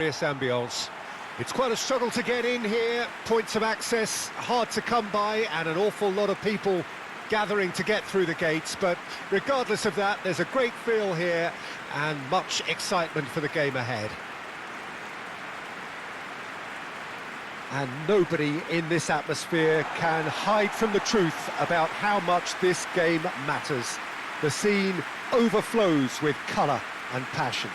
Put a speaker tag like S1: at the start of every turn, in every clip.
S1: Ambience. It's quite a struggle to get in here, points of access hard to come by, and an awful lot of people gathering to get through the gates, but regardless of that, there's a great feel here and much excitement for the game ahead. And nobody in this atmosphere can hide from the truth about how much this game matters. The scene overflows with colour and passion.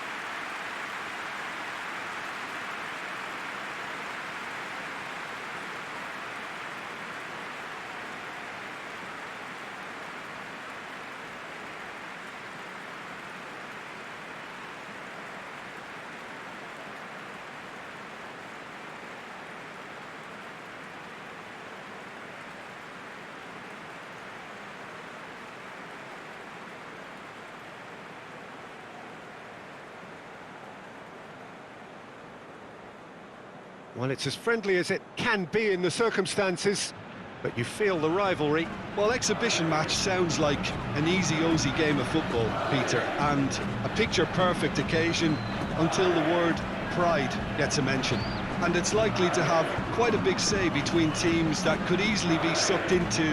S1: Well, it's as friendly as it can be in the circumstances, but you feel the rivalry.
S2: Well, exhibition match sounds like an easy-ozy game of football, Peter, and a picture-perfect occasion until the word pride gets a mention. And it's likely to have quite a big say between teams that could easily be sucked into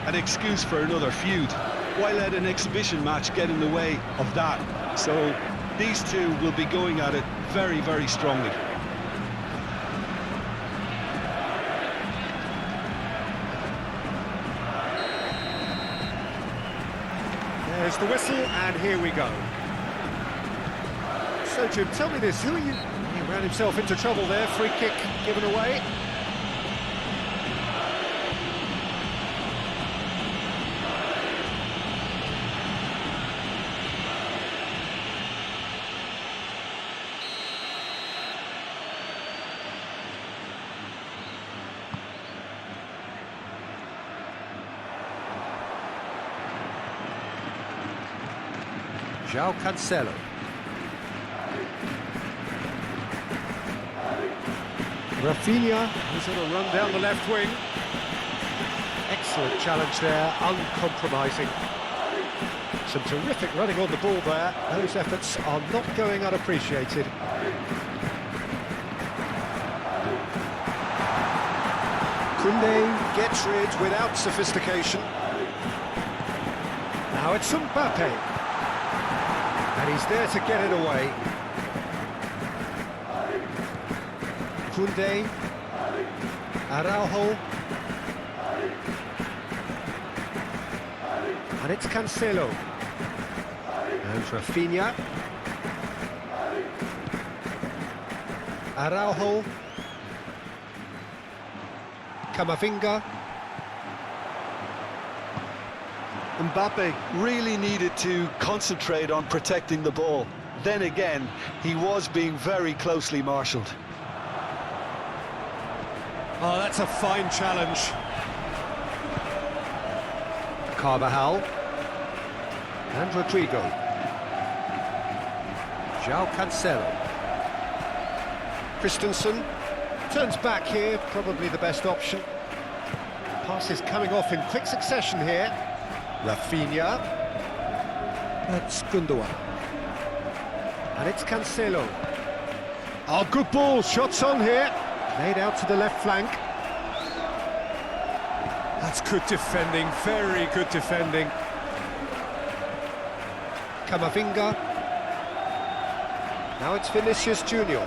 S2: an excuse for another feud. Why let an exhibition match get in the way of that? So these two will be going at it very, very strongly.
S1: There's the whistle, and here we go. So, Jim, tell me this, who are you? He ran himself into trouble there, free kick given away. João Cancelo. Rafinha is on a run down the left wing. Excellent challenge there, uncompromising. Some terrific running on the ball there. Those efforts are not going unappreciated. Koundé gets rid without sophistication. Now it's Mbappe. And he's there to get it away. Koundé, Araujo, and it's Cancelo, and Rafinha, Araujo, Camavinga.
S2: Mbappe really needed to concentrate on protecting the ball. Then again, he was being very closely marshalled.
S1: Oh, that's a fine challenge. Carvajal. And Rodrigo. João Cancelo. Christensen. Turns back here, probably the best option. Pass is coming off in quick succession here. Rafinha. That's Gundogan. And it's Cancelo. Oh, good ball, shots on here. Laid out to the left flank. That's good defending, very good defending. Camavinga. Now it's Vinicius Junior.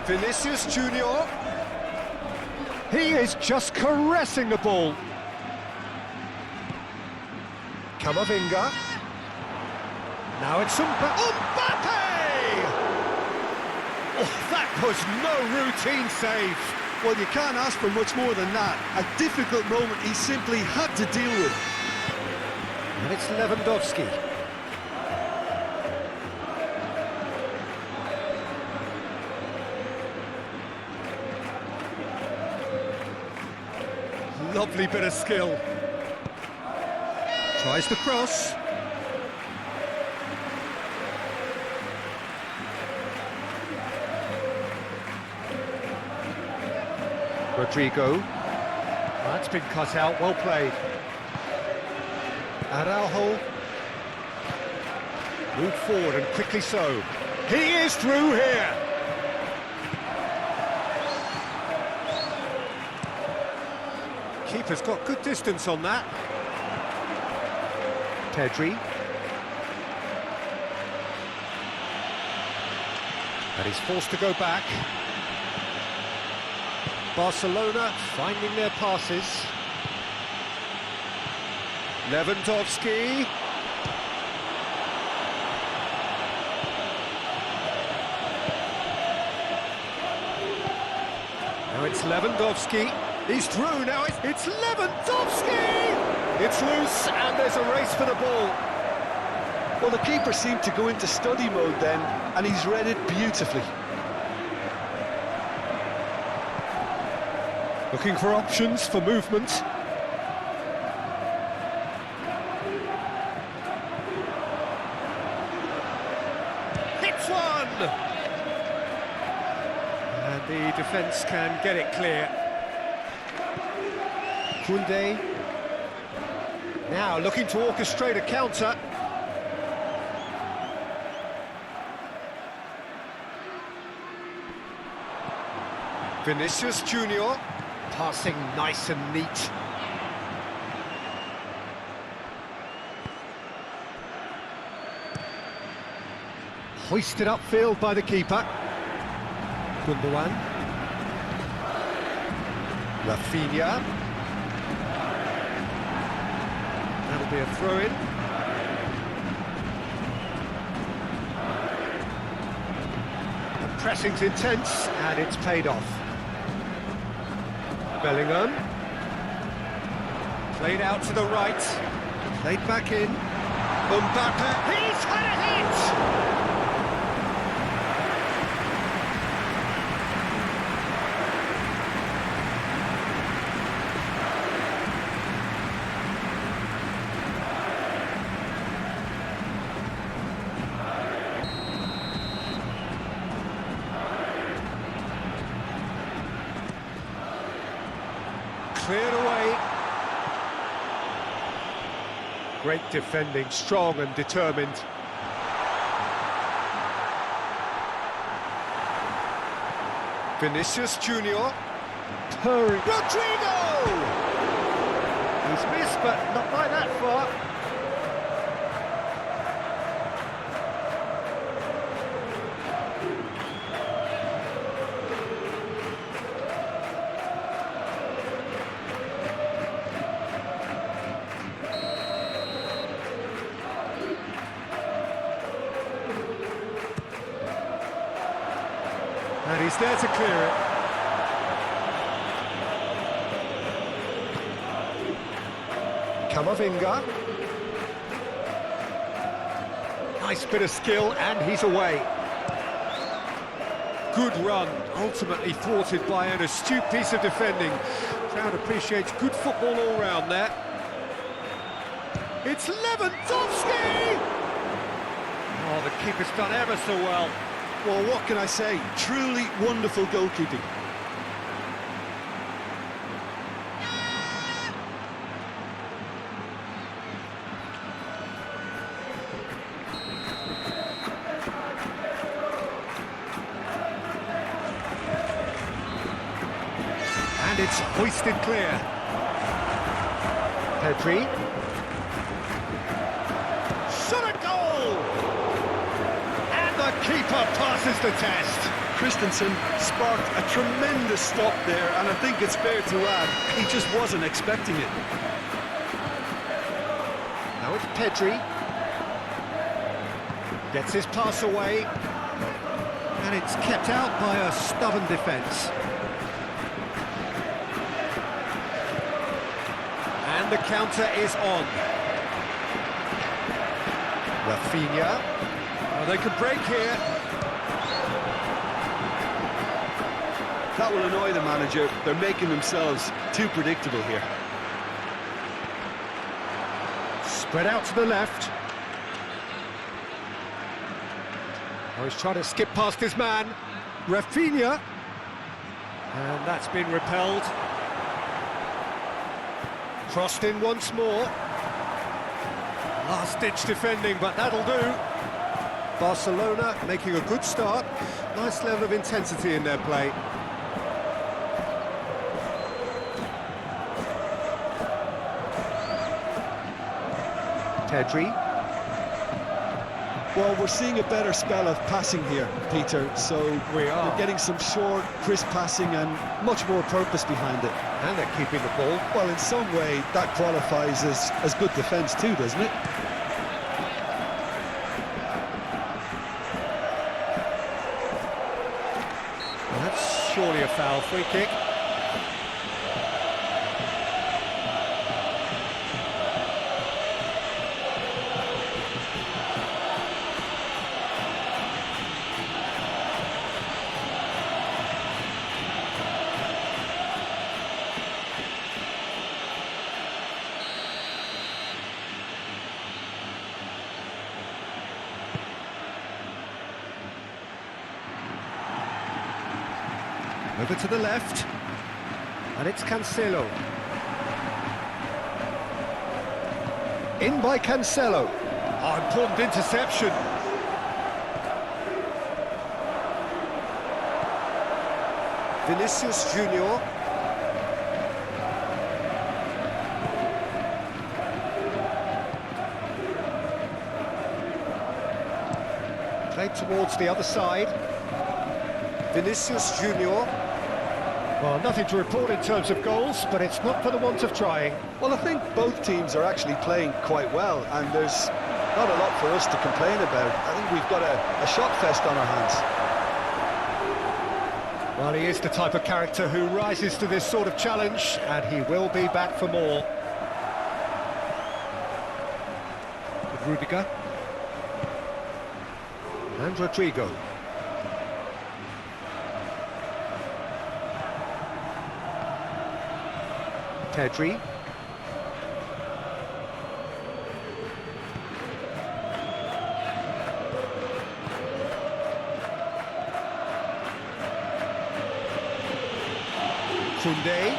S1: Vinicius Junior. He is just caressing the ball. Camavinga. Now it's Mbappe! Oh, that was no routine save.
S2: Well, you can't ask for much more than that. A difficult moment he simply had to deal with.
S1: And it's Lewandowski. Lovely bit of skill. Tries the cross. Rodrigo. That's been cut out, well played. Araujo. Moved forward and quickly so. He is through here. Keeper's got good distance on that. Pedri. And he's forced to go back. Barcelona finding their passes. Lewandowski. Now it's Lewandowski. He's through now. It's Lewandowski! It's loose and there's a race for the ball.
S2: Well, the keeper seemed to go into study mode then, and he's read it beautifully.
S1: Looking for options for movement. Hits one! And the defence can get it clear. Koundé. Now looking to orchestrate a counter. Vinicius Junior, passing nice and neat. Hoisted upfield by the keeper. Gundogan. Rafinha. That'll be a throw-in. The pressing's intense, and it's paid off. Bellingham. Played out to the right. Played back in. Mbappe. He's had a hit! Cleared away. Great defending, strong and determined. Vinicius Junior. Hurry. Rodrigo! He's missed, but not by that far. And he's there to clear it. Camavinga. Nice bit of skill, and he's away. Good run, ultimately thwarted by an astute piece of defending. Crowd appreciates good football all round there. It's Lewandowski! Oh, the keeper's done ever so well.
S2: Well, what can I say? Truly wonderful goalkeeping.
S1: And it's hoisted clear. Pedri. Shot a goal! And the keeper passes the test.
S2: Christensen sparked a tremendous stop there, and I think it's fair to add, he just wasn't expecting it.
S1: Now it's Pedri. Gets his pass away. And it's kept out by a stubborn defence. And the counter is on. Rafinha. Oh, they could break here.
S2: That will annoy the manager. They're making themselves too predictable here.
S1: Spread out to the left. Oh, he's trying to skip past his man. Rafinha. And that's been repelled. Crossed in once more. Last-ditch defending, but that'll do. Barcelona making a good start. Nice level of intensity in their play. Pedri.
S2: Well, we're seeing a better spell of passing here, Peter, so we're getting some short, crisp passing and much more purpose behind it.
S1: And they're keeping the ball.
S2: Well, in some way, that qualifies as good defence too, doesn't it?
S1: Well, that's surely a foul. Free kick. Over to the left, and it's Cancelo. In by Cancelo. Oh, important interception. Vinicius Junior. Played towards the other side. Vinicius Junior. Well, nothing to report in terms of goals, but it's not for the want of trying.
S2: Well, I think both teams are actually playing quite well, and there's not a lot for us to complain about. I think we've got a shot fest on our hands.
S1: Well, he is the type of character who rises to this sort of challenge, and he will be back for more. With Rudiger. And Rodrigo. Pedri. Koundé.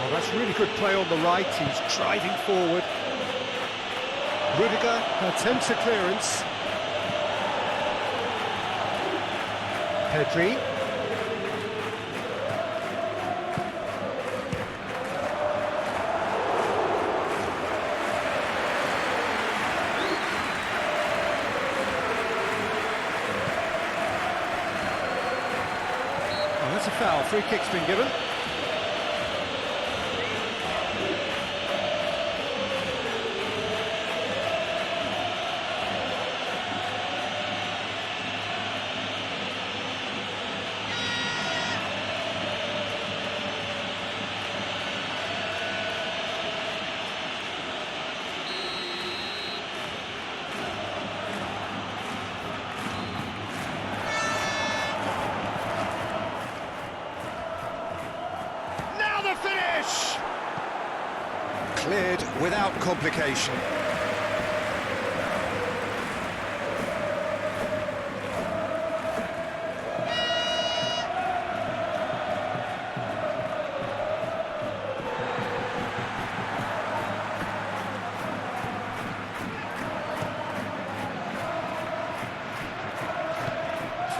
S1: Oh, that's really good play on the right. He's driving forward. Rudiger attempts a clearance. Pedri. That's a foul. Free kick's been given. Cleared without complication.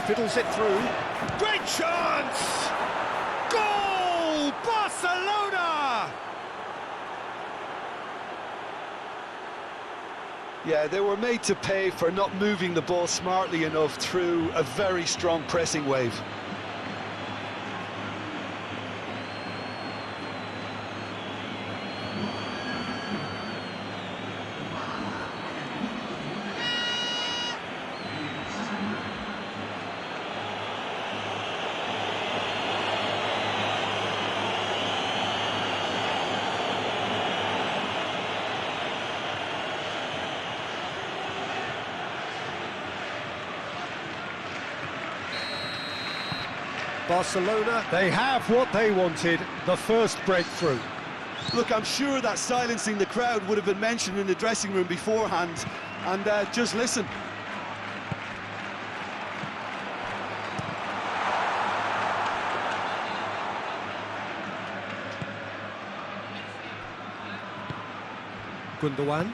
S1: Fiddles it through. Great chance! Goal! Barcelona!
S2: Yeah, they were made to pay for not moving the ball smartly enough through a very strong pressing wave.
S1: Barcelona, they have what they wanted, the first breakthrough.
S2: Look, I'm sure that silencing the crowd would have been mentioned in the dressing room beforehand, and just listen.
S1: Gundogan.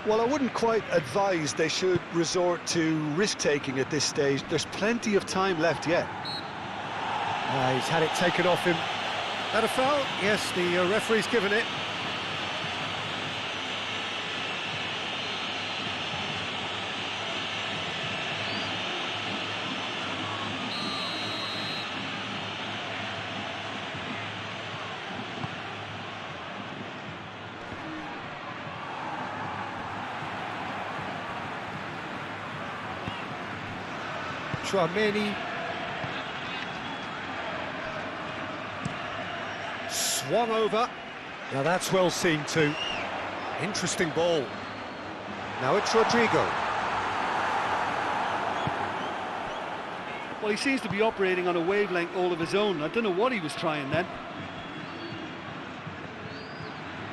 S2: Well, I wouldn't quite advise they should resort to risk-taking at this stage. There's plenty of time left yet.
S1: He's had it taken off him. That a foul? Yes, the referee's given it. Chouameni. Swung over. Now that's well seen too. Interesting ball. Now it's Rodrigo.
S3: Well, he seems to be operating on a wavelength all of his own. I don't know what he was trying then.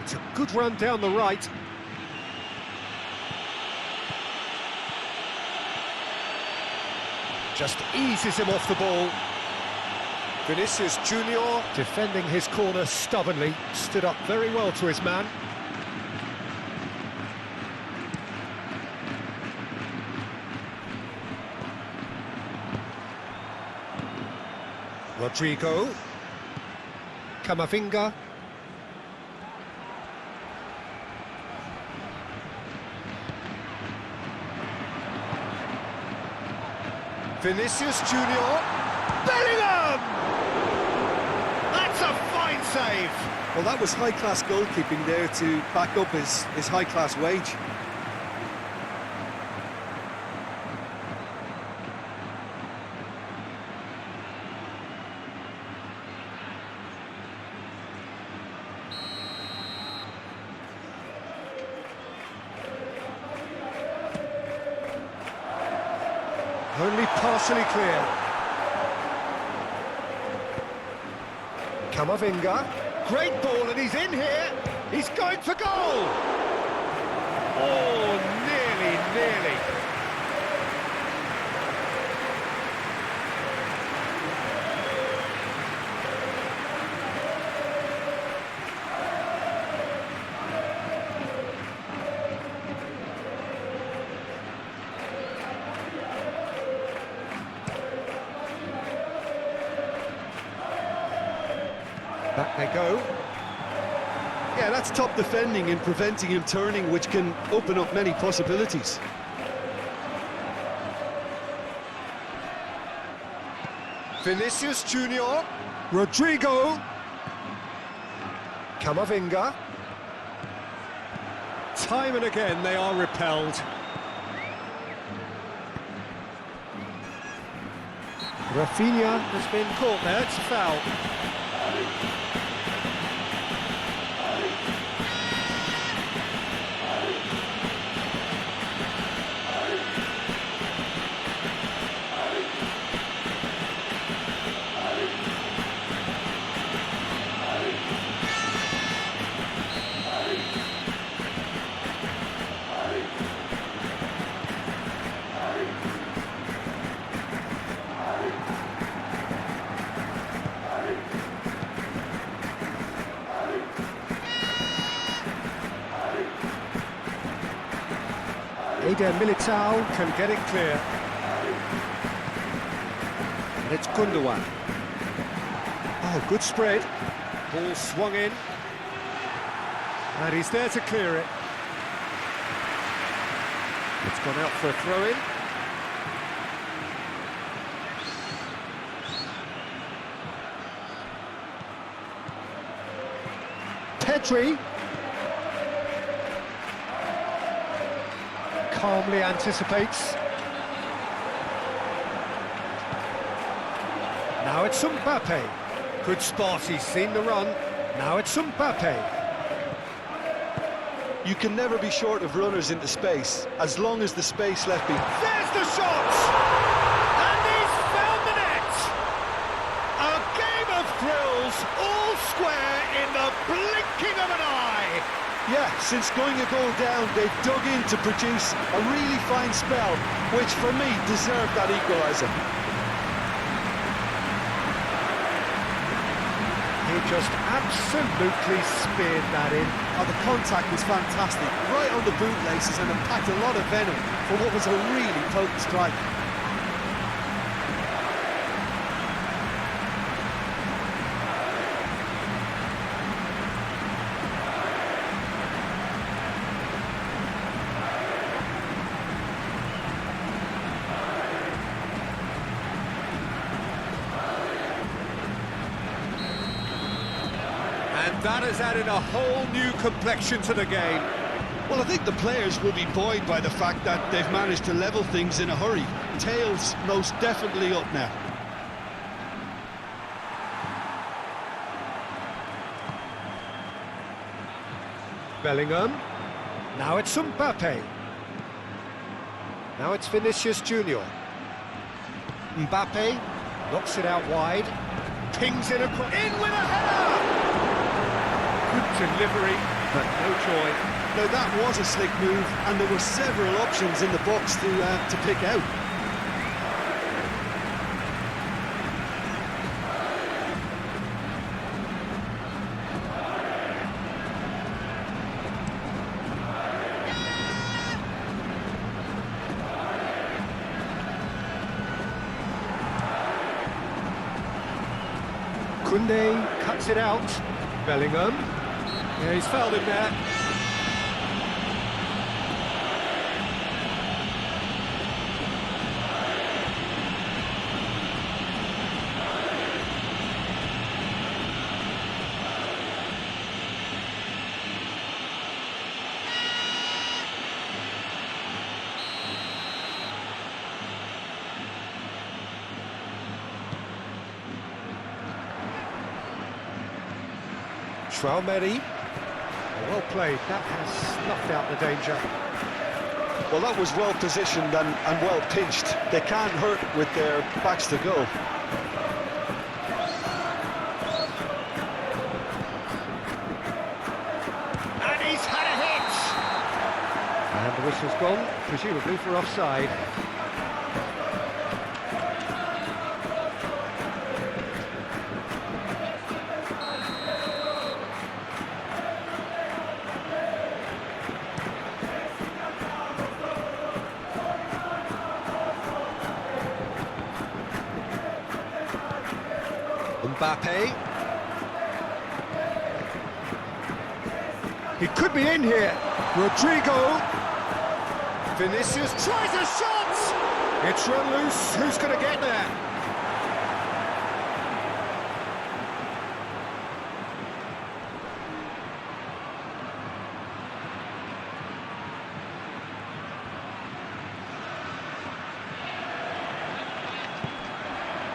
S1: It's a good run down the right. Just eases him off the ball. Vinicius Junior defending his corner stubbornly, stood up very well to his man. Rodrigo. Camavinga. Vinicius Junior. Bellingham! That's a fine save!
S2: Well, that was high-class goalkeeping there to back up his high-class wage.
S1: Only partially clear. Camavinga. Great ball, and he's in here. He's going for goal. Oh, nearly. Back they go.
S2: Yeah, that's top defending and preventing him turning, which can open up many possibilities.
S1: Vinicius Junior. Rodrigo. Camavinga. Time and again they are repelled. Rafinha has been caught there, it's a foul. Eder Militao can get it clear. And it's Gundogan. Oh, good spread. Ball swung in. And he's there to clear it. It's gone out for a throw-in. Pedri. Calmly anticipates. Now it's Mbappe. Good spot, he's seen the run. Now it's Mbappe.
S2: You can never be short of runners into space, as long as the space left behind.
S1: There's the shot! And he's found the net! A game of thrills, all square in the blinking of an eye!
S2: Yeah, since going a goal down, they've dug in to produce a really fine spell, which for me deserved that equaliser.
S1: He just absolutely speared that in.
S4: Oh, the contact was fantastic, right on the bootlaces, and it packed a lot of venom for what was a really potent strike.
S1: And that has added a whole new complexion to the game.
S2: Well, I think the players will be buoyed by the fact that they've managed to level things in a hurry. Tails most definitely up now.
S1: Bellingham. Now it's Mbappe. Now it's Vinicius Junior. Mbappe knocks it out wide. Pings it across. In with a header! Good delivery, but no joy.
S4: Now that was a slick move, and there were several options in the box to pick out.
S1: Koundé cuts it out. Bellingham. Yeah, he's fouled him there. Traoré. Well played, that has snuffed out the danger.
S2: Well, that was well positioned and well pinched. They can't hurt with their backs to go.
S1: And he's had a hit! And the whistle's gone, presumably for offside. Mbappe. He could be in here. Rodrigo. Vinicius tries a shot! It's run loose. Who's going to get there?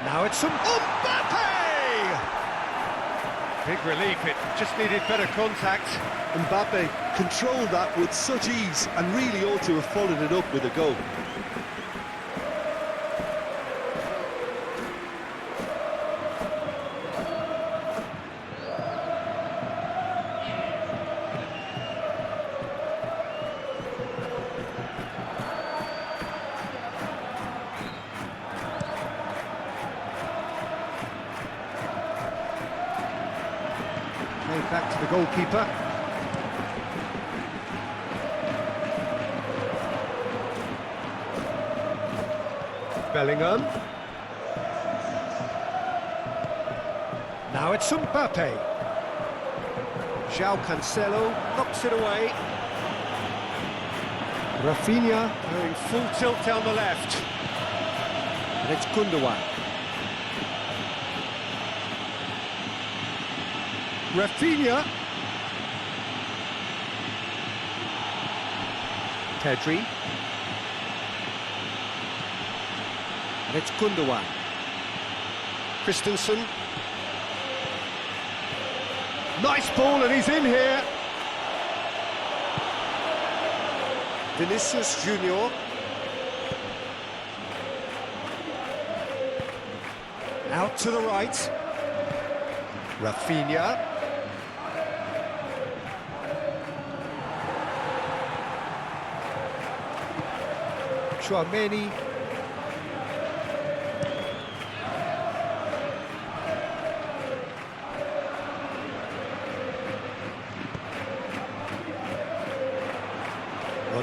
S1: Now it's some Mbappe! Big relief, it just needed better contact.
S2: Mbappe controlled that with such ease and really ought to have followed it up with a goal.
S1: Played back to the goalkeeper. Bellingham. Now it's Mbappe. João Cancelo knocks it away. Rafinha going full tilt down the left. And it's Gundogan. Rafinha. Pedri. And it's Gundogan. Christensen. Nice ball, and he's in here. Vinicius Junior. Out to the right. Rafinha. Traoré.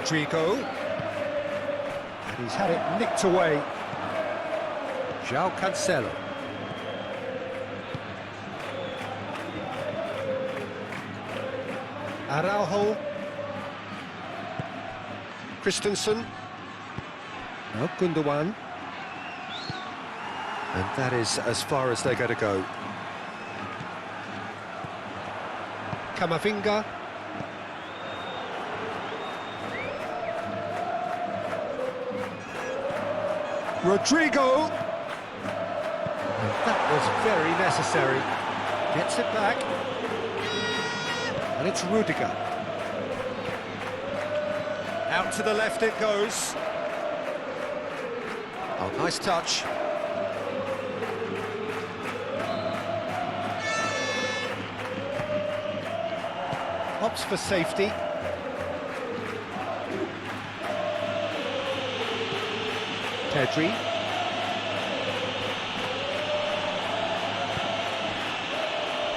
S1: Rodrigo. And he's had it nicked away. João Cancelo. Araujo. Christensen. Now Gundogan. And that is as far as they're going to go. Camavinga. Rodrigo. And that was very necessary. Gets it back. And it's Rudiger. Out to the left it goes. Oh, nice touch. Opts for safety. Pedri.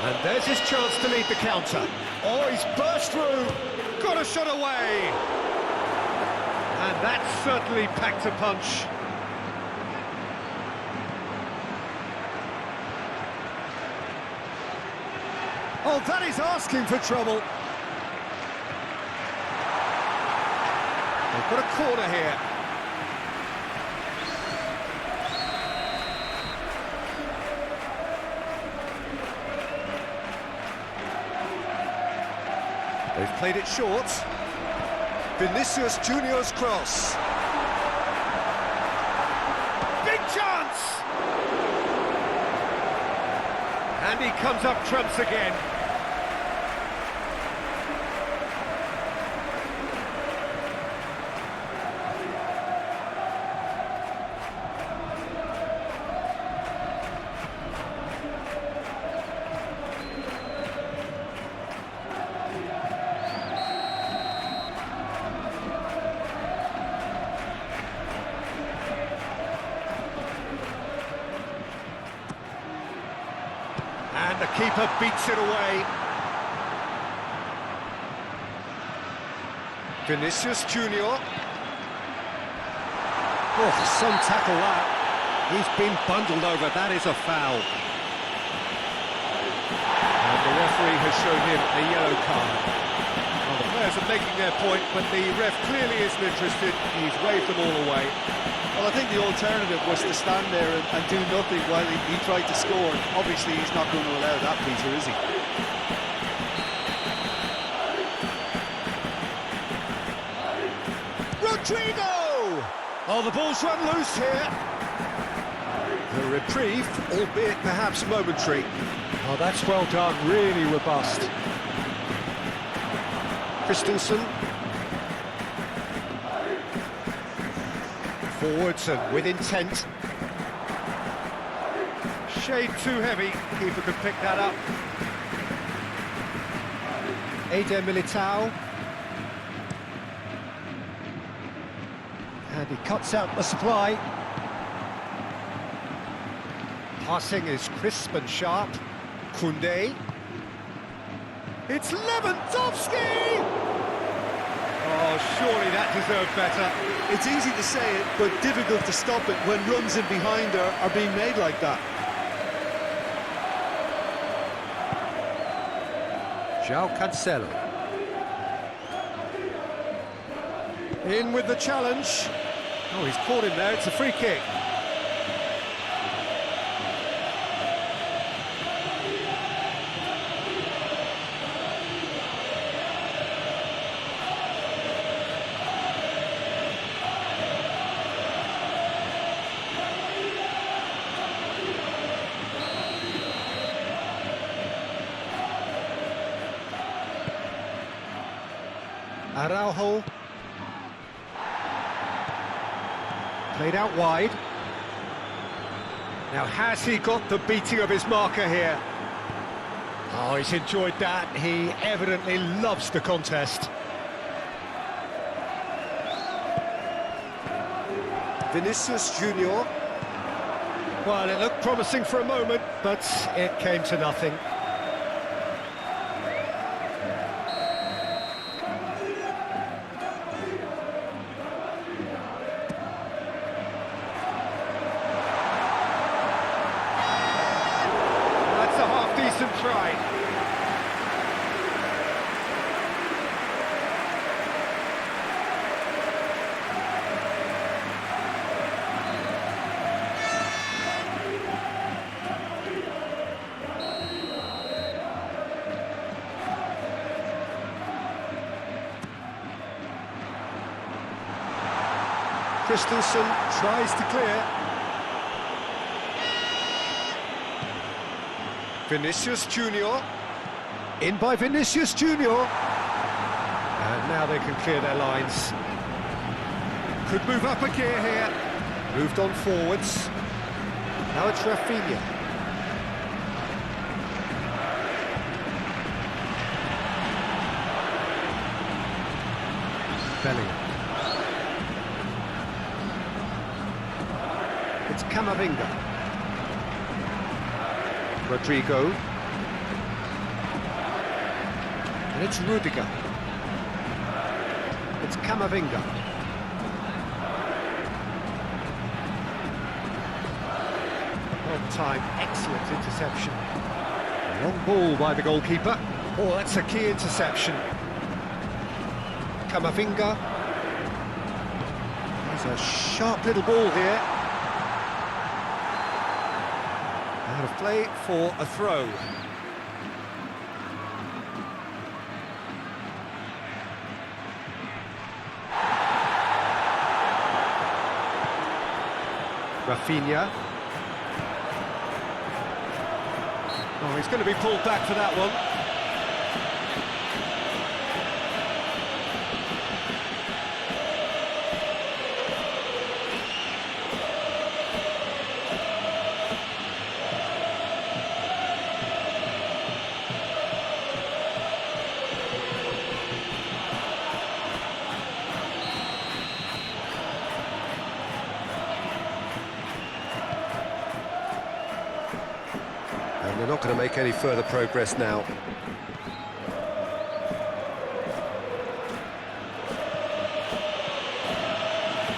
S1: And there's his chance to lead the counter. Oh, he's burst through. Got a shot away. And that certainly packed a punch. Oh, that is asking for trouble. They've got a corner here. They've played it short. Vinicius Junior's cross. Big chance! And he comes up trumps again. And the keeper beats it away. Vinicius Junior. Oh, some tackle that. He's been bundled over. That is a foul. And the referee has shown him a yellow card. Well, the players are making their point, but the ref clearly isn't interested. He's waved them all away.
S4: Well, I think the alternative was to stand there and do nothing while he tried to score. Obviously, he's not going to allow that, Peter, is he?
S1: Rodrigo! Oh, the ball's run loose here. The reprieve, albeit perhaps momentary. Oh, that's well done, really robust. Christensen. Forwards and with intent. Shade too heavy, keeper could pick that up. Eder Militao. And he cuts out the supply. Passing is crisp and sharp. Koundé. It's Lewandowski! Oh, surely that deserved better.
S4: It's easy to say it, but difficult to stop it when runs in behind are being made like that.
S1: João Cancelo. In with the challenge. Oh, he's caught him there, it's a free kick. Araujo. Played out wide. Now, has he got the beating of his marker here? Oh, he's enjoyed that. He evidently loves the contest. Vinicius Junior. Well, it looked promising for a moment, but it came to nothing. Christensen tries to clear. Vinicius Junior. In by Vinicius Junior. And now they can clear their lines. Could move up a gear here. Moved on forwards. Now it's Rafinha. Bellingham. It's Camavinga. Rodrigo. And it's Rudiger. It's Camavinga. On time, excellent interception. Long ball by the goalkeeper. Oh, that's a key interception. Camavinga. There's a sharp little ball here. Out of play for a throw. Rafinha. Oh, he's going to be pulled back for that one. And they're not going to make any further progress now.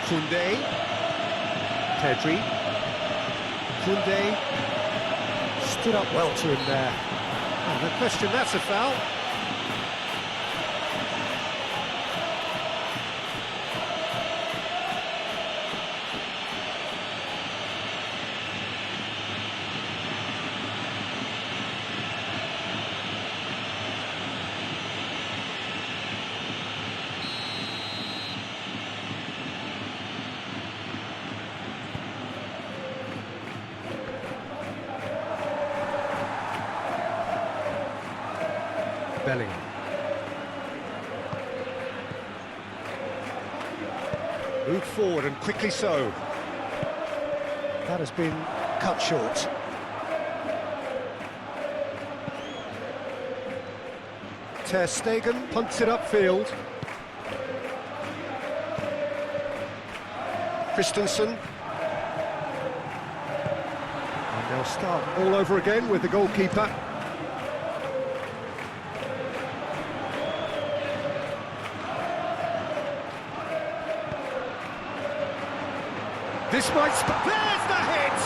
S1: Koundé. Pedri. Koundé. Stood up well to him there. Oh, no question, that's a foul. Bellingham. Moved forward and quickly so. That has been cut short. Ter Stegen punts it upfield. Christensen. And they'll start all over again with the goalkeeper. This might... There's the hit!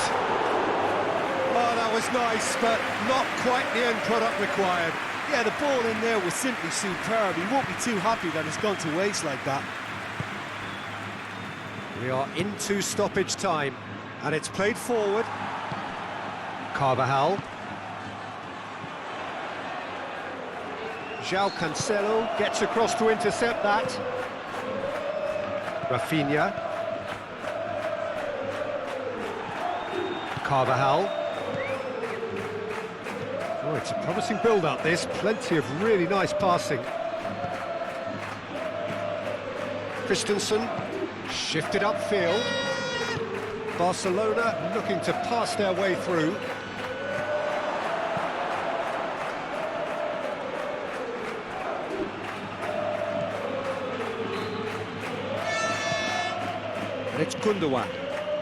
S4: Oh, that was nice, but not quite the end product required. Yeah, the ball in there was simply superb. He won't be too happy that it's gone to waste like that.
S1: We are into stoppage time, and it's played forward. Carvajal. João Cancelo gets across to intercept that. Rafinha. Carvajal. Oh, it's a promising build-up, this. Plenty of really nice passing. Christensen. Shifted upfield. Barcelona looking to pass their way through. And it's Gundogan.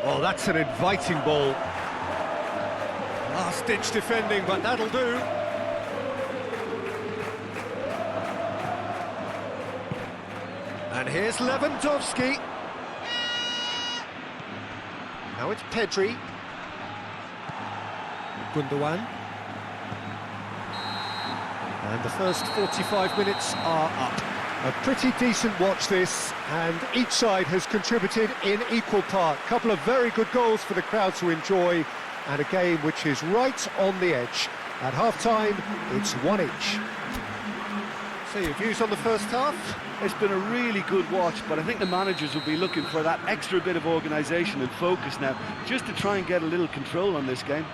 S1: Oh, that's an inviting ball. Last-ditch defending, but that'll do. And here's Lewandowski. Now it's Pedri. Gundogan. And the first 45 minutes are up. A pretty decent watch this, and each side has contributed in equal part. A couple of very good goals for the crowd to enjoy, and a game which is right on the edge. At half-time, it's 1 each. So your views on the first half?
S3: It's been a really good watch, but I think the managers will be looking for that extra bit of organisation and focus now, just to try and get a little control on this game.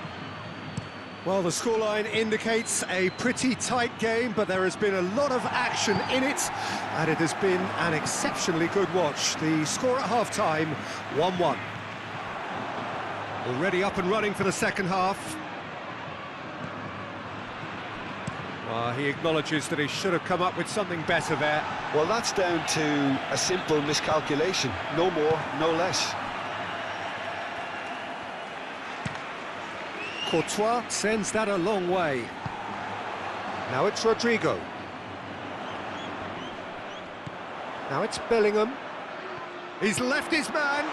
S4: Well, the scoreline indicates a pretty tight game, but there has been a lot of action in it, and it has been an exceptionally good watch. The score at half-time, 1-1. Already up and running for the second half. Well, he acknowledges that he should have come up with something better there.
S2: Well, that's down to a simple miscalculation. No more, no less.
S4: Courtois sends that a long way.
S1: Now it's Rodrigo. Now it's Bellingham.
S4: He's left his man.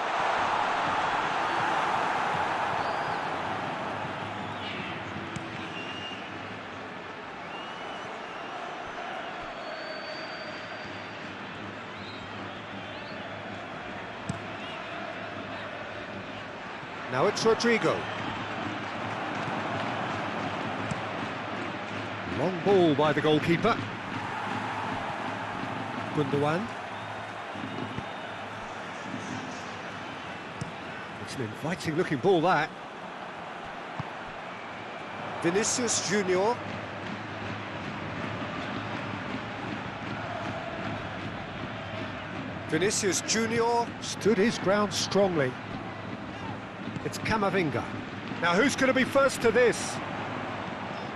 S1: Now it's Rodrigo.
S4: Long ball by the goalkeeper. Gundogan. It's an inviting-looking ball, that.
S1: Vinicius Junior. Vinicius Junior stood his ground strongly. It's Camavinga.
S4: Now, who's going to be first to this?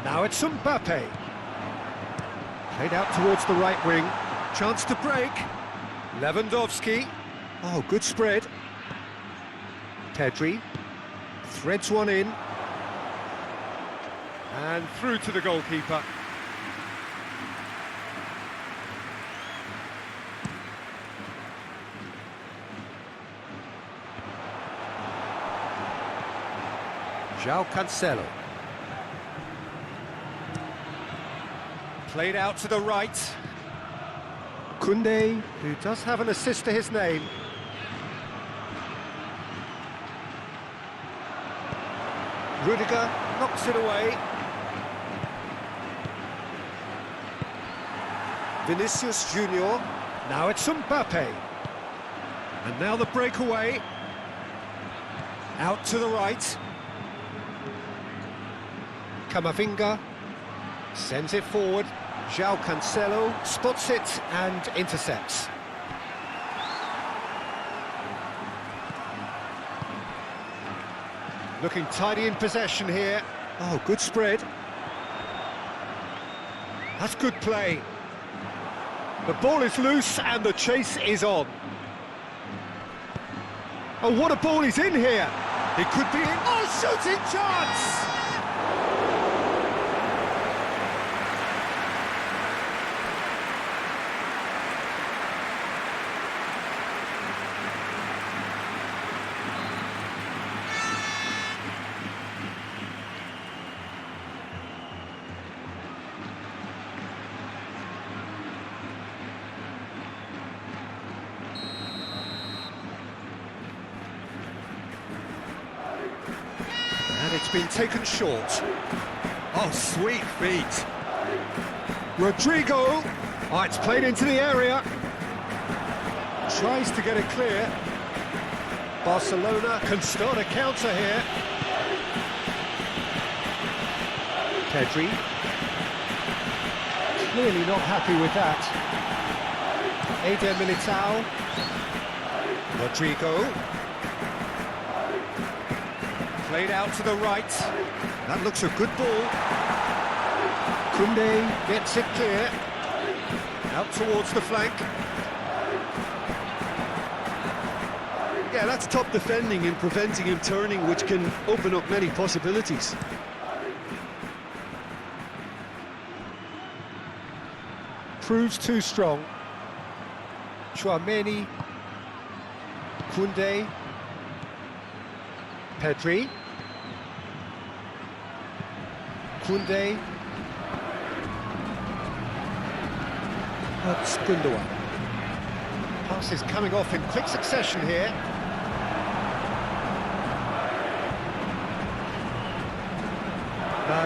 S1: Now it's Mbappe.
S4: Played out towards the right wing. Chance to break. Lewandowski. Oh, good spread.
S1: Pedri threads one in.
S4: And through to the goalkeeper.
S1: João Cancelo.
S4: Played out to the right.
S1: Koundé, who does have an assist to his name. Rudiger knocks it away. Vinicius Junior.
S4: Now it's Mbappe. And now the breakaway. Out to the right.
S1: Camavinga sends it forward. João Cancelo spots it and intercepts. Looking tidy in possession here.
S4: Oh, good spread. That's good play. The ball is loose and the chase is on. Oh, what a ball is in here. It could be in. Oh, shooting chance! And it's been taken short. Oh, sweet feet. Rodrigo. Oh, it's played into the area. Tries to get it clear.
S1: Barcelona
S4: Can start a counter here.
S1: Pedri. Clearly not happy with that. Eder Militao.
S4: Rodrigo. Played out to the right. That looks a good ball.
S1: Koundé gets it clear.
S4: Out towards the flank.
S2: Yeah, that's top defending and preventing him turning, which can open up many possibilities.
S1: Proves too strong. Chouameni. Koundé. Pedri. Koundé. That's Gundogan. Passes coming off in quick succession here.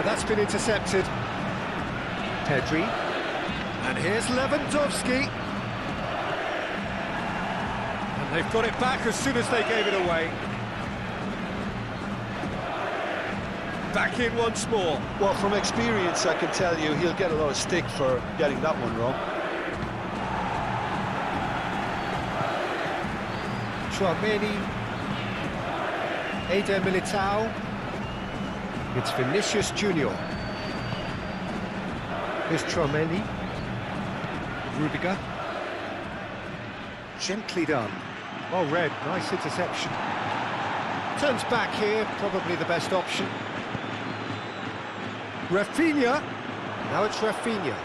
S4: That's been intercepted.
S1: Pedri.
S4: And And here's Lewandowski. And they've got it back as soon as they gave it away. Back in once more.
S2: Well, from experience, I can tell you he'll get a lot of stick for getting that one wrong.
S1: Tchouameni, Eder Militao. It's Vinicius Junior. Here's Tchouameni. Rudiger. Gently done. Well read, nice interception. Turns back here, probably the best option. Rafinha. Now it's Rafinha.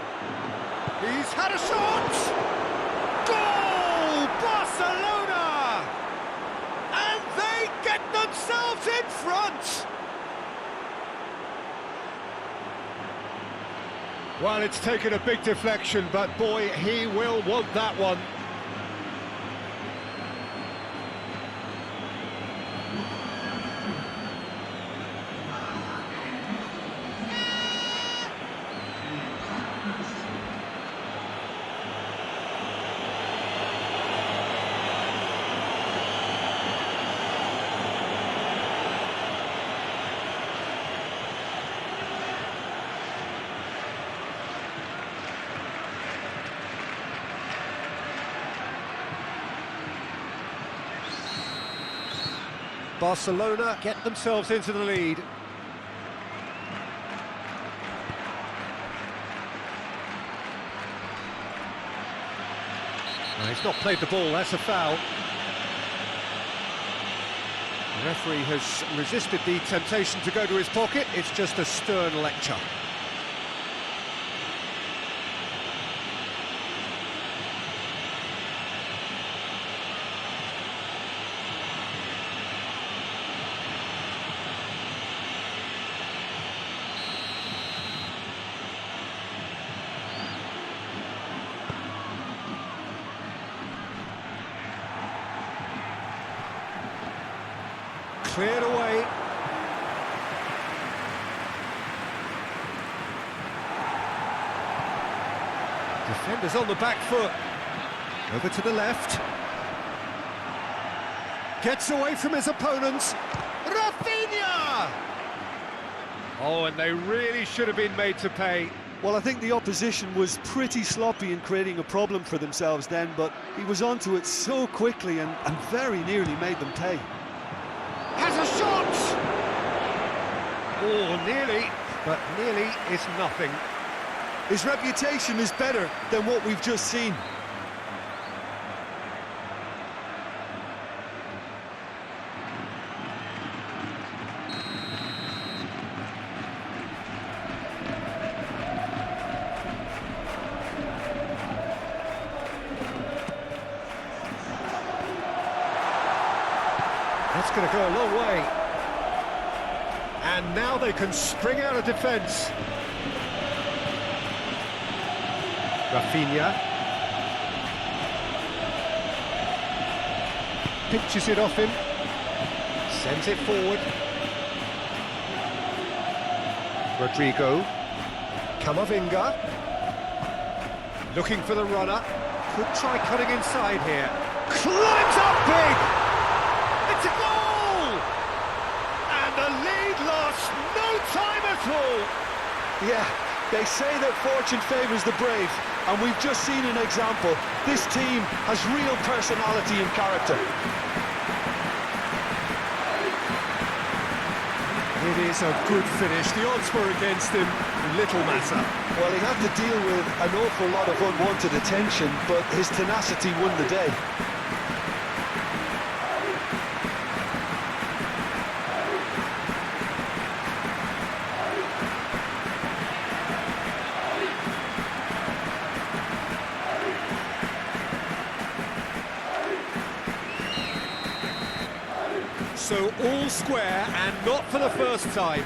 S1: He's had a shot! Goal! Barcelona! And they get themselves in front! Well, it's taken a big deflection, but boy, he will want that one. Barcelona get themselves into the lead. No, he's not played the ball, that's a foul. The referee has resisted the temptation to go to his pocket, it's just a stern lecture. Cleared away. Defenders on the back foot. Over to the left. Gets away from his opponents. Rafinha! Oh, and they really should have been made to pay.
S2: Well, I think the opposition was pretty sloppy in creating a problem for themselves then, but he was onto it so quickly and very nearly made them pay.
S1: Has a shot! Oh, nearly, but nearly is nothing.
S2: His reputation is better than what we've just seen.
S1: That's going to go a long way. And now they can spring out of defence. Rafinha. Pinches it off him. Sends it forward. Rodrigo. Camavinga. Looking for the runner. Could try cutting inside here. Climbs up big! It's a goal! And the lead lost no time at all!
S2: Yeah, they say that fortune favours the brave, and we've just seen an example. This team has real personality and character.
S4: It is a good finish. The odds were against him. Little matter.
S2: Well, he had to deal with an awful lot of unwanted attention, but his tenacity won the day.
S4: So all square, and not for the first time.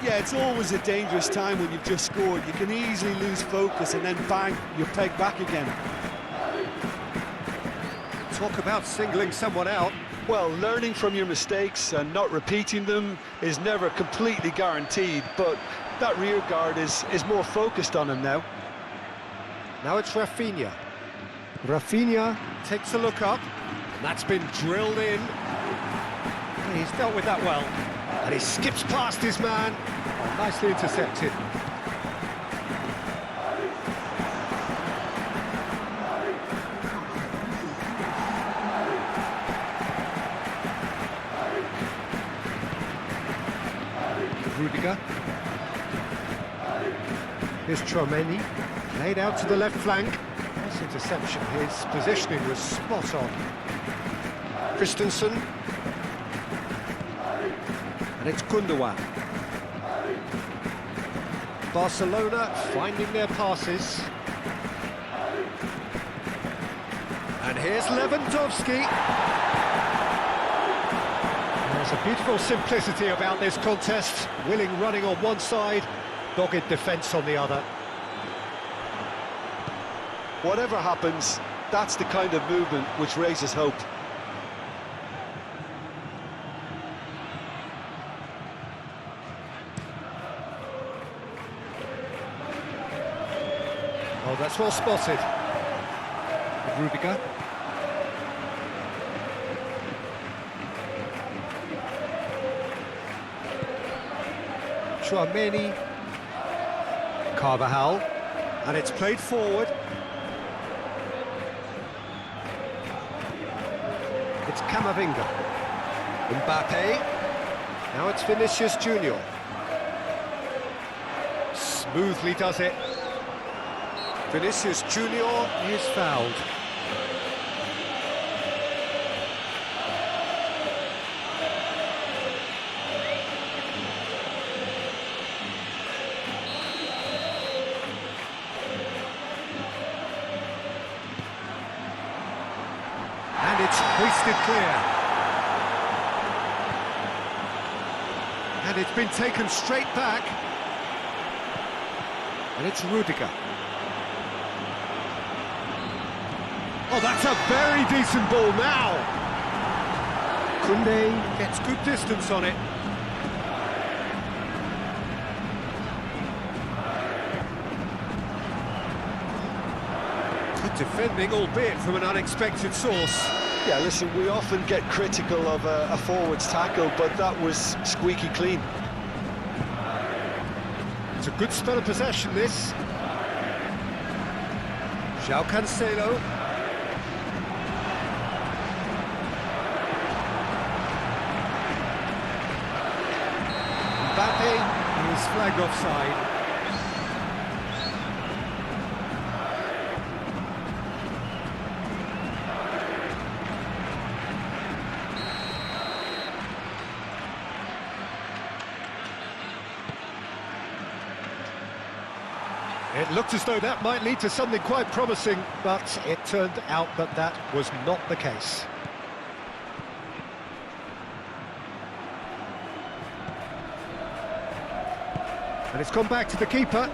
S2: Yeah, it's always a dangerous time when you've just scored. You can easily lose focus and then bang, you're pegged back again.
S4: Talk about singling someone out.
S2: Well, learning from your mistakes and not repeating them is never completely guaranteed, but that rear guard is more focused on him now.
S1: Now it's Rafinha. Rafinha takes a look up, and that's been drilled in. He's dealt with that well, and he skips past his man. Oh, nicely intercepted. Rudiger. Here's Chouameni, laid out to the left flank. Nice interception, his positioning was spot on. Christensen. And it's Gundogan. Barcelona finding their passes. And here's Lewandowski. There's a beautiful simplicity about this contest. Willing running on one side, dogged defence on the other.
S2: Whatever happens, that's the kind of movement which raises hope.
S1: Oh, that's well spotted. Rudiger. Chouameni. Carvajal. And it's played forward. It's Camavinga. Mbappe. Now it's Vinicius Junior. Smoothly does it. Vinicius Junior is fouled. And it's hoisted clear. And it's been taken straight back. And it's Rudiger. Oh, that's a very decent ball now. Koundé gets good distance on it. Good defending, albeit from an unexpected source.
S2: Yeah, listen, we often get critical of a forward's tackle, but that was squeaky clean.
S1: It's a good spell of possession, this. João Cancelo. Mbappe is flagged offside. It looked as though that might lead to something quite promising, but it turned out that that was not the case. And it's gone back to the keeper.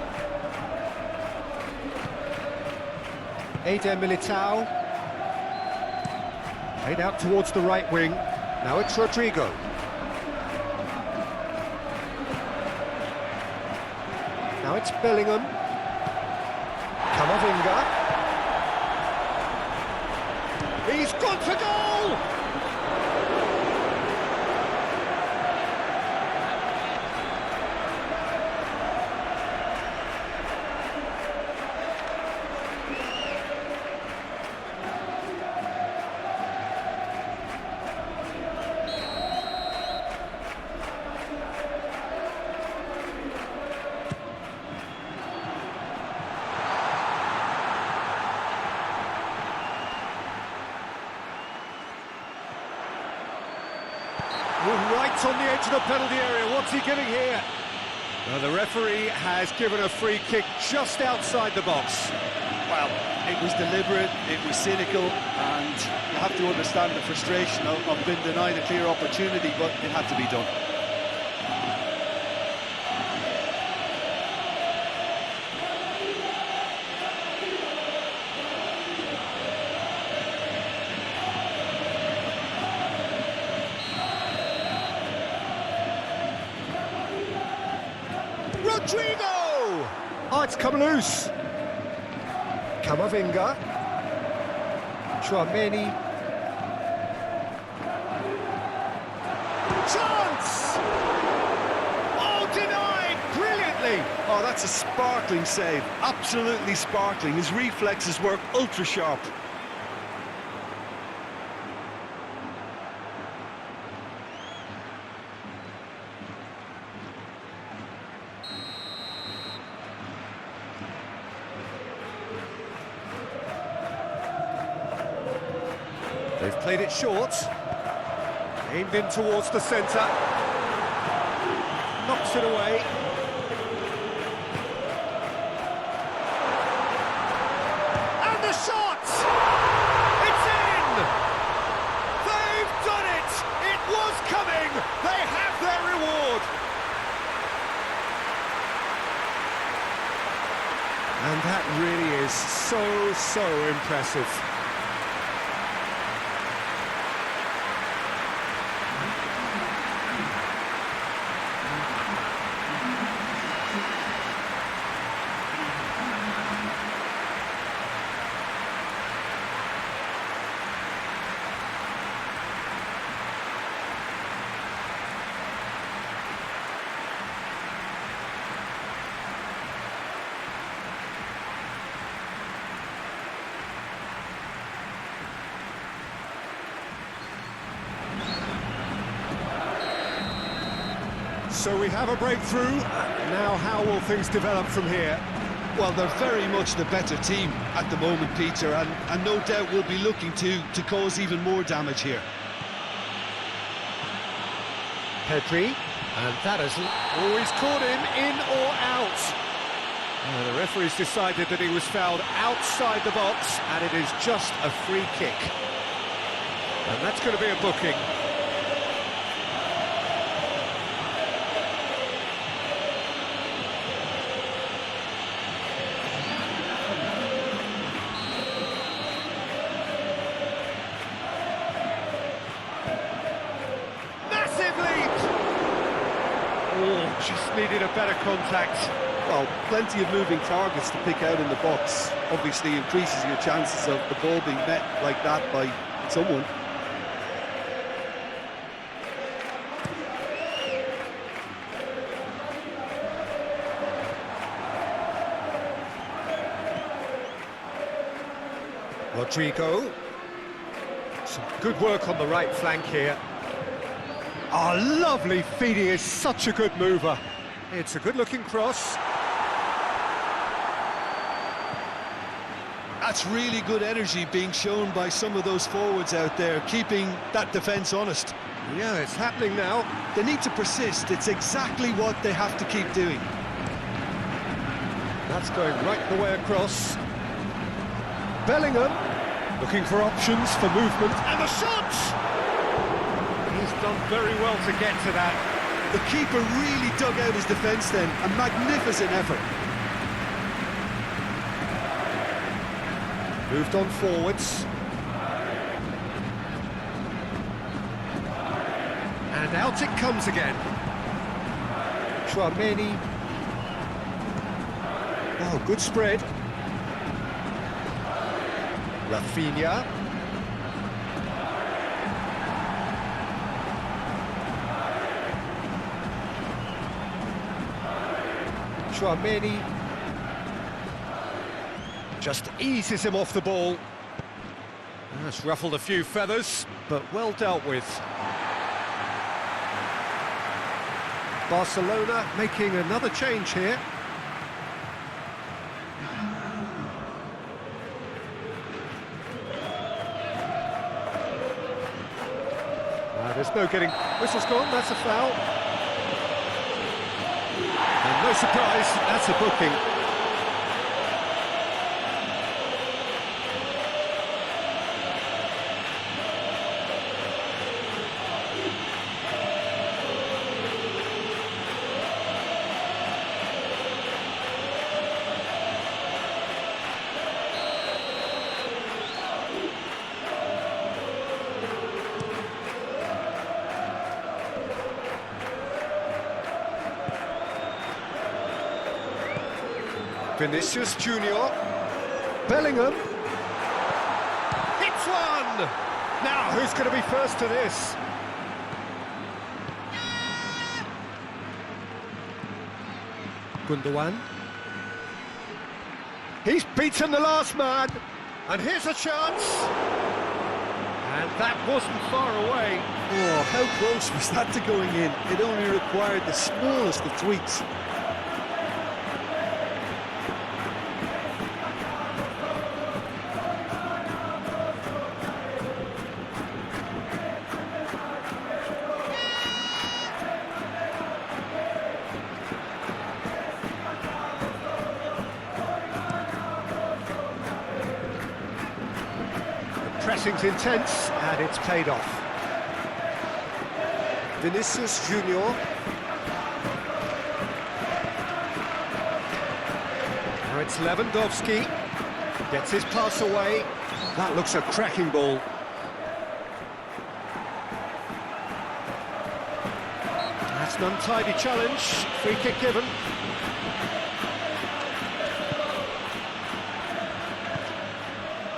S1: Eder Militao. Played out towards the right wing. Now it's Rodrigo. Now it's Bellingham. Camavinga. He's gone for goal! Right on the edge of the penalty area. What's he giving here? Well, the referee has given a free kick just outside the box.
S3: Well, it was deliberate, it was cynical, and you have to understand the frustration of being denied a clear opportunity, but it had to be done.
S1: Rodrigo! Oh, it's come loose. Camavinga. Chouameni. Chance! Oh, denied brilliantly!
S3: Oh, that's a sparkling save. Absolutely sparkling. His reflexes work ultra sharp.
S4: They've played it short. Aimed in towards the centre. Knocks it away. And the shot! It's in! They've done it! It was coming! They have their reward! And that really is so impressive. So we have a breakthrough. Now how will things develop from here?
S2: Well, they're very much the better team at the moment, Peter, and no doubt will be looking to cause even more damage here.
S1: Pedri, and that hasn't...
S4: Oh, he's caught him in or out. The referee's decided that he was fouled outside the box, and it is just a free kick. And that's going to be a booking. Just needed a better contact.
S3: Well, plenty of moving targets to pick out in the box. Obviously increases your chances of the ball being met like that by someone.
S4: Rodrigo. Some good work on the right flank here. Oh, lovely feed. He is such a good mover. It's a good-looking cross.
S2: That's really good energy being shown by some of those forwards out there, keeping that defence honest.
S4: Yeah, it's happening now.
S2: They need to persist. It's exactly what they have to keep doing.
S4: That's going right the way across. Bellingham looking for options for movement, and the shot! He's done very well to get to that.
S2: The keeper really dug out his defence then. A magnificent effort.
S4: Moved on forwards. And out it comes again. Chouameni. Oh, good spread. Rafinha. Chouameni just eases him off the ball. That's ruffled a few feathers, but well dealt with. Barcelona making another change here. There's no getting... Whistle's gone, that's a foul. And no surprise, that's a booking. Vinicius Junior.
S1: Bellingham. Hits one! Now, who's going to be first to this? Gundogan. He's beaten the last man, and here's a chance. And that wasn't far away.
S2: Oh, how close was that to going in? It only required the smallest of tweaks.
S1: Pressing's intense, and it's paid off. Vinicius Junior. Now it's Lewandowski. Gets his pass away. That looks a cracking ball. That's an untidy challenge. Free kick given.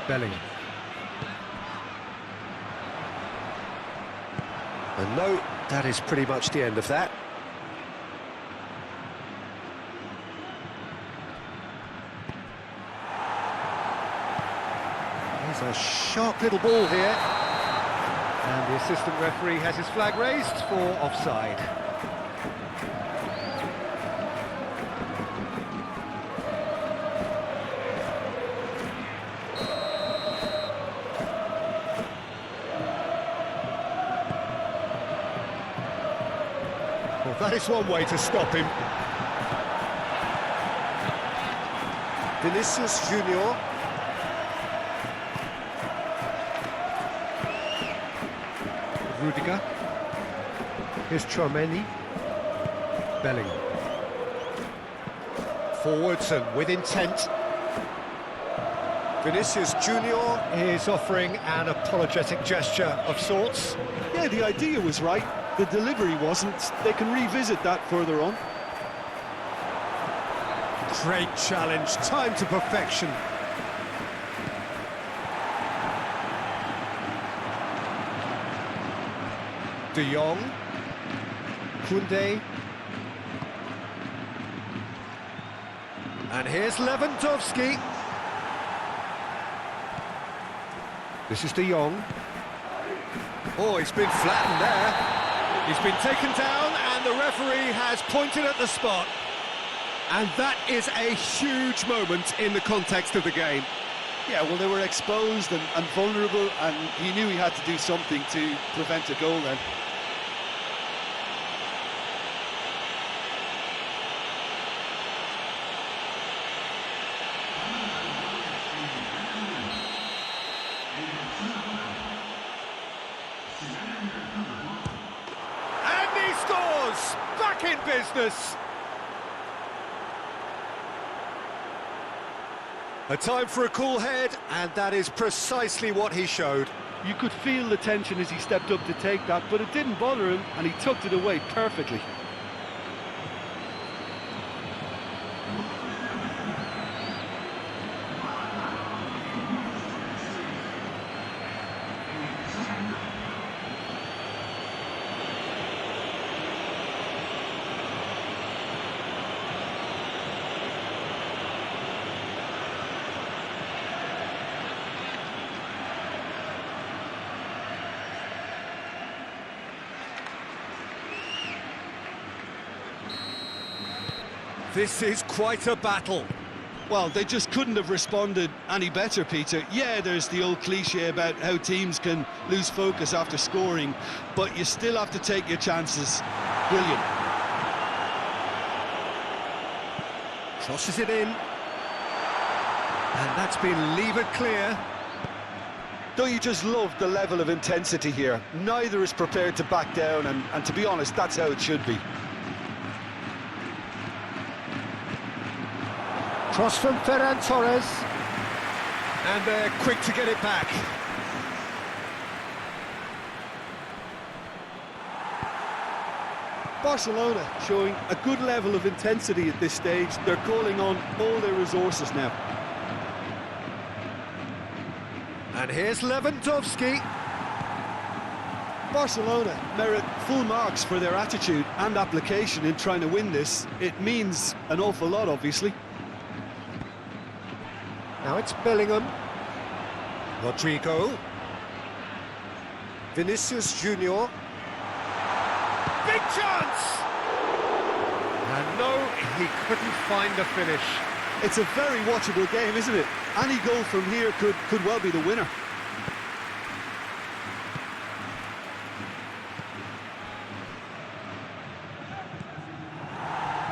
S1: Bellingham. And no, that is pretty much the end of that. There's a sharp little ball here. And the assistant referee has his flag raised for offside. Well, that is one way to stop him. Vinicius Junior. Rudiger. Here's Chouameni. Bellingham. Forwards and with intent. Vinicius Junior is offering an apologetic gesture of sorts.
S2: Yeah, the idea was right. The delivery wasn't. They can revisit that further on.
S1: Great challenge, time to perfection. De Jong. Koundé. And here's Lewandowski. This is De Jong. Oh, he's been flattened there. He's been taken down and the referee has pointed at the spot. And that is a huge moment in the context of the game.
S2: Yeah, well, they were exposed and vulnerable, and he knew he had to do something to prevent a goal then.
S1: Back in business. A time for a cool head, and that is precisely what he showed.
S3: You could feel the tension as he stepped up to take that, but it didn't bother him, and he tucked it away perfectly.
S1: This is quite a battle.
S2: Well, they just couldn't have responded any better, Peter. Yeah, there's the old cliche about how teams can lose focus after scoring, but you still have to take your chances. Brilliant.
S1: Crosses it in. And that's been levered clear.
S2: Don't you just love the level of intensity here? Neither is prepared to back down, and to be honest, that's how it should be.
S1: Cross from Ferran Torres. And they're quick to get it back.
S2: Barcelona showing a good level of intensity at this stage. They're calling on all their resources now.
S4: And here's Lewandowski.
S2: Barcelona merit full marks for their attitude and application in trying to win this. It means an awful lot, obviously.
S4: Now it's Bellingham. Rodrigo. Vinicius Junior. Big chance! And no, he couldn't find the finish.
S2: It's a very watchable game, isn't it? Any goal from here could well be the winner.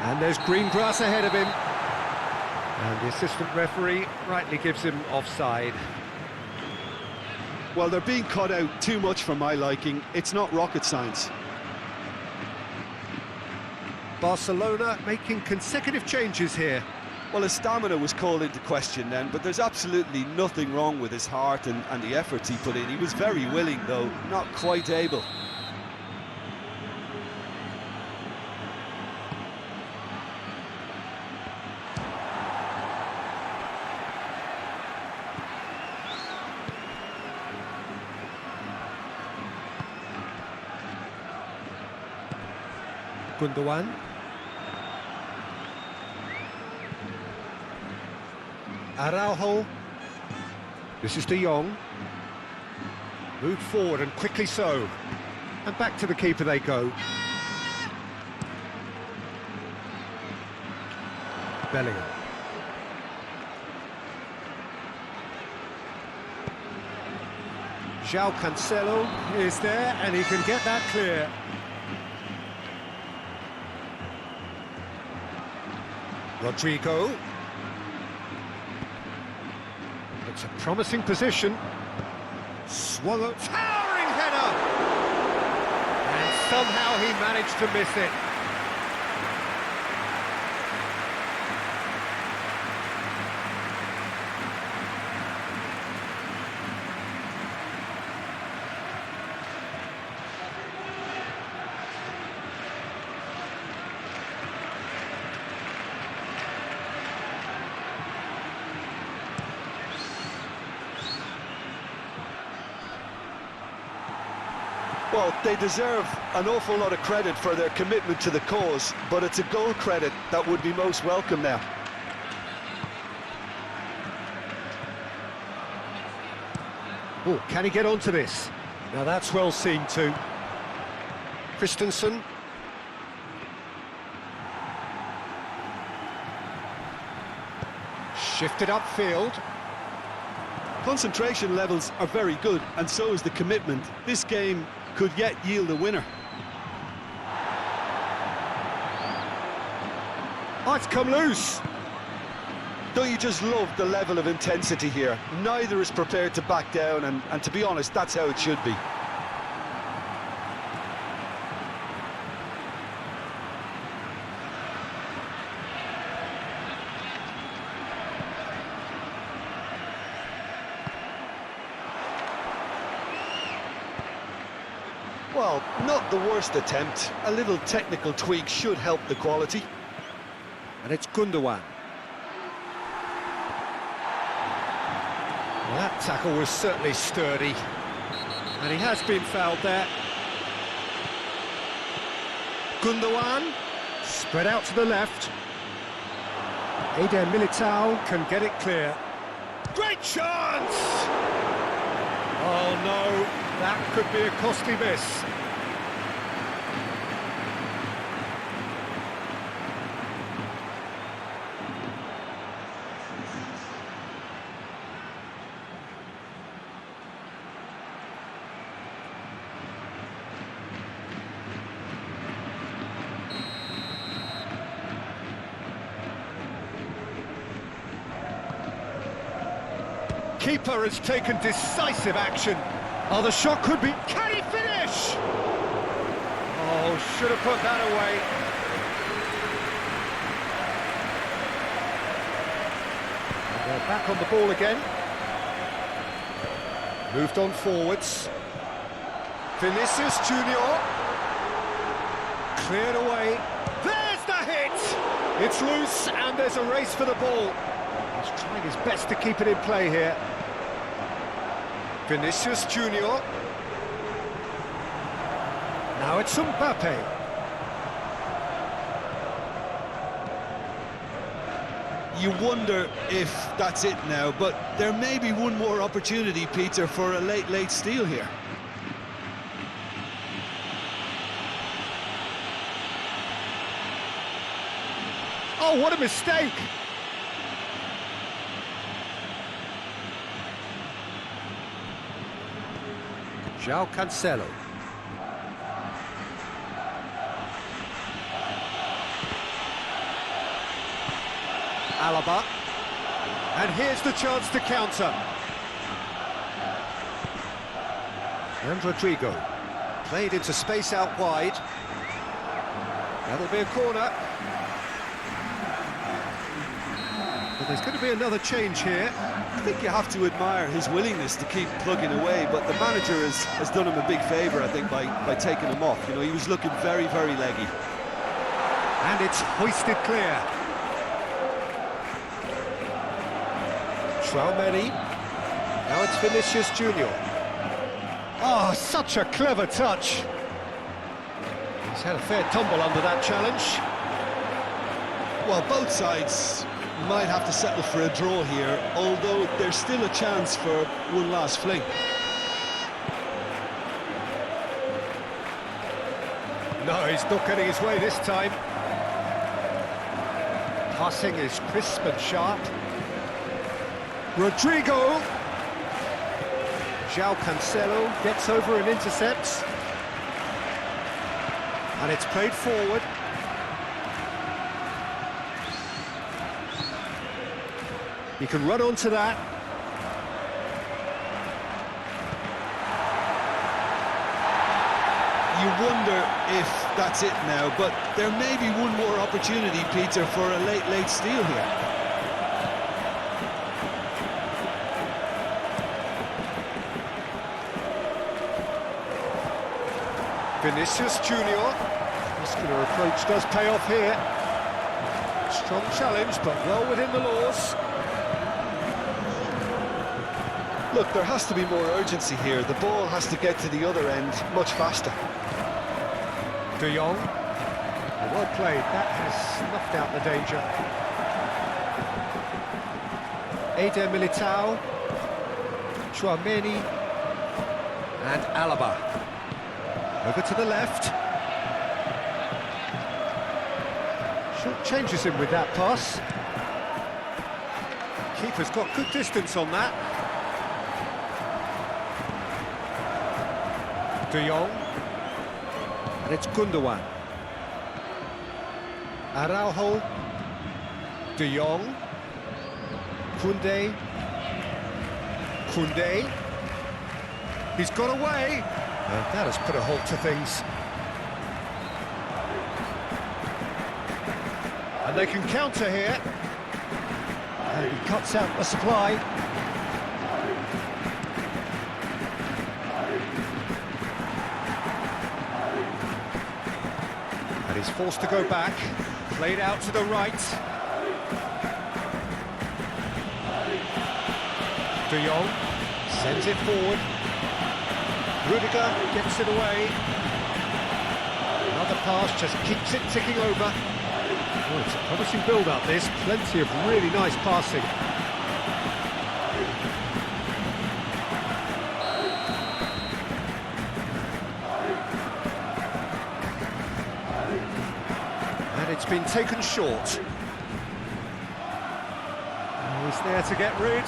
S4: And there's green grass ahead of him. And the assistant referee rightly gives him offside.
S2: Well, they're being cut out too much for my liking. It's not rocket science.
S4: Barcelona making consecutive changes here.
S2: Well, his stamina was called into question then, but there's absolutely nothing wrong with his heart and the efforts he put in. He was very willing, though, not quite able.
S4: Gundogan. Araujo. This is De Jong. Moved forward and quickly so. And back to the keeper they go. Bellingham. João Cancelo is there and he can get that clear. Rodrigo. It's a promising position. Swung up, towering header! And somehow he managed to miss it.
S2: Well, they deserve an awful lot of credit for their commitment to the cause, but it's a goal credit that would be most welcome now.
S4: Oh, can he get onto this? Now that's well seen too. Christensen. Shifted upfield.
S2: Concentration levels are very good, and so is the commitment. This game could yet yield a winner.
S4: Oh, it's come loose.
S2: Don't you just love the level of intensity here? Neither is prepared to back down, and to be honest, that's how it should be. Well, not the worst attempt. A little technical tweak should help the quality.
S4: And it's Gundogan. Well, that tackle was certainly sturdy. And he has been fouled there. Gundogan, spread out to the left. Eder Militao can get it clear. Great chance! Oh no, that could be a costly miss. Keeper has taken decisive action. Oh, the shot could be... Can he finish? Oh, should have put that away. And they're back on the ball again. Moved on forwards. Vinicius Junior. Cleared away. There's the hit! It's loose and there's a race for the ball. He's trying his best to keep it in play here. Vinicius Junior. Now it's Mbappe.
S2: You wonder if that's it now, but there may be one more opportunity, Peter, for a late steal here.
S4: Oh, what a mistake! João Cancelo. Alaba. And here's the chance to counter. And Rodrigo. Played into space out wide. That'll be a corner. But there's going to be another change here.
S2: I think you have to admire his willingness to keep plugging away, but the manager has done him a big favour, I think, by taking him off. You know, he was looking very, very leggy.
S4: And it's hoisted clear. Traoré. Now it's Vinicius Junior. Oh, such a clever touch. He's had a fair tumble under that challenge.
S2: Well, both sides might have to settle for a draw here, although there's still a chance for one last fling.
S4: No, he's not getting his way this time. Passing is crisp and sharp. Rodrigo. João Cancelo gets over and intercepts. And it's played forward. He can run onto that.
S2: You wonder if that's it now, but there may be one more opportunity, Peter, for a late steal here.
S4: Vinicius Junior. Muscular approach does pay off here. Strong challenge, but well within the laws.
S2: Look, there has to be more urgency here. The ball has to get to the other end much faster.
S4: De Jong. Well played. That has snuffed out the danger. Eder Militao. Chouameni. And Alaba. Over to the left. Short changes him with that pass. Keeper's got good distance on that. De Jong. And it's Gundogan. Araujo. De Jong. Koundé. Koundé. He's got away. And that has put a halt to things. And they can counter here. And he cuts out the supply. And he's forced to go back. Played out to the right. De Jong sends it forward. Rudiger gets it away. Another pass just keeps it ticking over. Oh, it's a promising build-up, this. Plenty of really nice passing. And it's been taken short. Oh, he's there to get rid.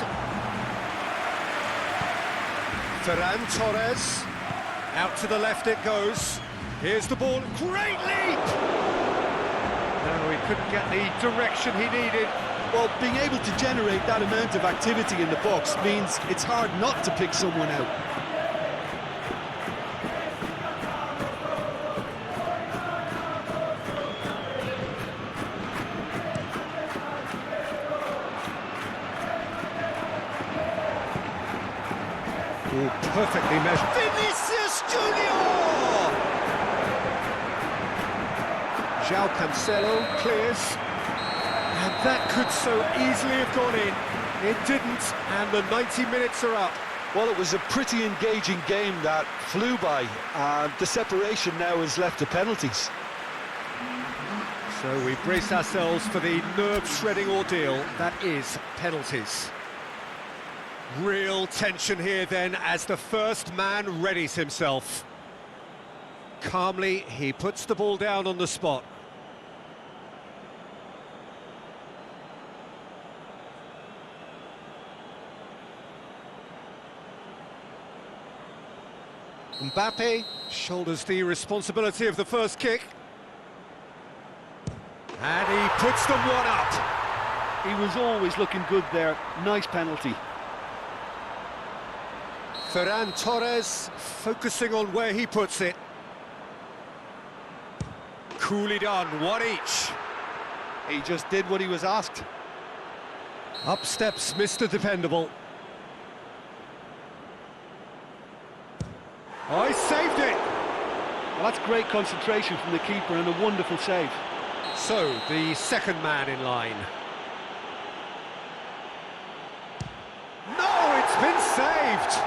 S4: Ferran Torres. Out to the left it goes. Here's the ball. Great leap! No, he couldn't get the direction he needed.
S2: Well, being able to generate that amount of activity in the box means it's hard not to pick someone out.
S4: Oh, perfectly measured. Vinicius Junior! João Cancelo clears. And that could so easily have gone in. It didn't, and the 90 minutes are up.
S2: Well, it was a pretty engaging game that flew by, and the separation now is left to penalties.
S4: So we brace ourselves for the nerve-shredding ordeal that is penalties. Real tension here then as the first man readies himself. Calmly, he puts the ball down on the spot. Mbappe shoulders the responsibility of the first kick. And he puts them one up.
S3: He was always looking good there. Nice penalty.
S4: Ferran Torres focusing on where he puts it. Coolly done, one each.
S2: He just did what he was asked.
S4: Up steps Mr. Dependable. Oh, he saved it!
S3: Well, that's great concentration from the keeper and a wonderful save.
S4: So, the second man in line. No, it's been saved!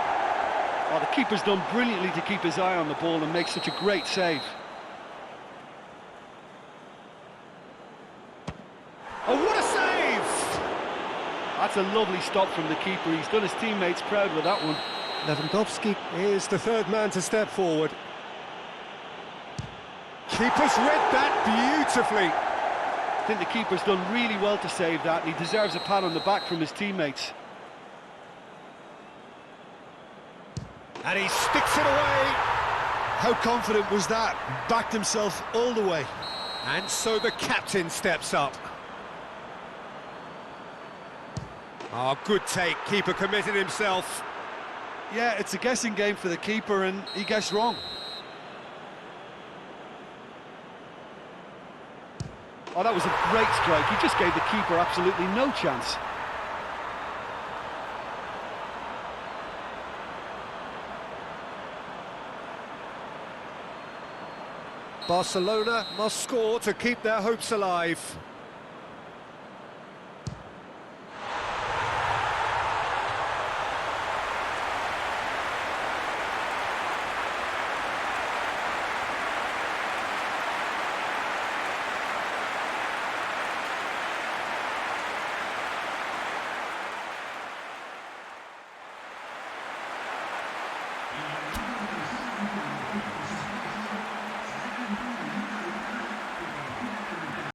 S3: Oh, the keeper's done brilliantly to keep his eye on the ball and make such a great save.
S4: Oh, what a save!
S3: That's a lovely stop from the keeper. He's done his teammates proud with that one.
S4: Lewandowski is the third man to step forward. Keeper's read that beautifully.
S3: I think the keeper's done really well to save that. He deserves a pat on the back from his teammates.
S4: And he sticks it away.
S2: How confident was that? Backed himself all the way.
S4: And so the captain steps up. Oh, good take. Keeper committed himself.
S2: Yeah, it's a guessing game for the keeper, and he guessed wrong.
S3: Oh, that was a great strike. He just gave the keeper absolutely no chance.
S4: Barcelona must score to keep their hopes alive.